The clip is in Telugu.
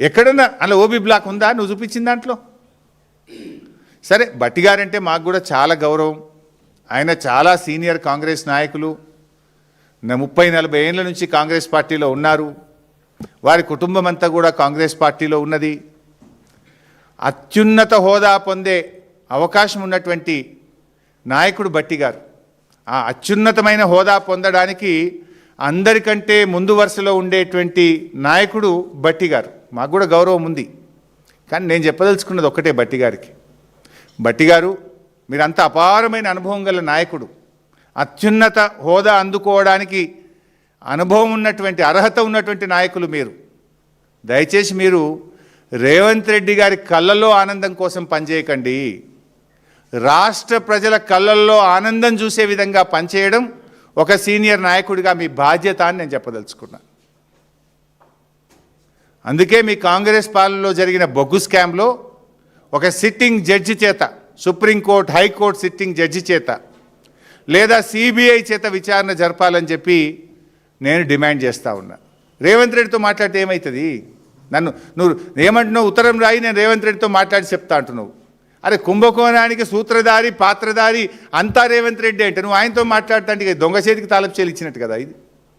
ఎక్కడన్నా అలా ఓబీ బ్లాక్ ఉందా నువ్వు చూపించిన దాంట్లో? సరే, భట్టి గారంటే మాకు కూడా చాలా గౌరవం. ఆయన చాలా సీనియర్ కాంగ్రెస్ నాయకులు, 30-40 ఏళ్ళ నుంచి కాంగ్రెస్ పార్టీలో ఉన్నారు. వారి కుటుంబం అంతా కూడా కాంగ్రెస్ పార్టీలో ఉన్నది. అత్యున్నత హోదా పొందే అవకాశం ఉన్నటువంటి నాయకుడు భట్టి గారు. ఆ అత్యున్నతమైన హోదా పొందడానికి అందరికంటే ముందు వరుసలో ఉండేటువంటి నాయకుడు భట్టి గారు. మాకు కూడా గౌరవం ఉంది. కానీ నేను చెప్పదలుచుకున్నది ఒక్కటే, భట్టి గారికి, భట్టి గారు మీరంత అపారమైన అనుభవం గల నాయకుడు, అత్యున్నత హోదా అందుకోవడానికి అనుభవం ఉన్నటువంటి అర్హత ఉన్నటువంటి నాయకులు మీరు. దయచేసి మీరు రేవంత్ రెడ్డి గారి కళ్ళల్లో ఆనందం కోసం పనిచేయకండి. రాష్ట్ర ప్రజల కళ్ళల్లో ఆనందం చూసే విధంగా పనిచేయడం ఒక సీనియర్ నాయకుడిగా మీ బాధ్యత అని నేను చెప్పదలుచుకున్నా. అందుకే మీ కాంగ్రెస్ పాలనలో జరిగిన బొగ్గు స్కామ్లో ఒక సిట్టింగ్ జడ్జి చేత, సుప్రీంకోర్టు హైకోర్టు సిట్టింగ్ జడ్జి చేత లేదా సిబిఐ చేత విచారణ జరపాలని చెప్పి నేను డిమాండ్ చేస్తూ ఉన్నా. రేవంత్ రెడ్డితో మాట్లాడితే ఏమవుతుంది? నువ్వు ఏమంటున్నావు? ఉత్తరం రాయి, నేను రేవంత్ రెడ్డితో మాట్లాడి చెప్తా అంటున్నావు. అరే, కుంభకోణానికి సూత్రధారి పాత్రధారి అంతా రేవంత్ రెడ్డి అంటే నువ్వు ఆయనతో మాట్లాడుతా అంటే దొంగ చేతికి తాళపు చేలు ఇచ్చినట్టు కదా ఇది.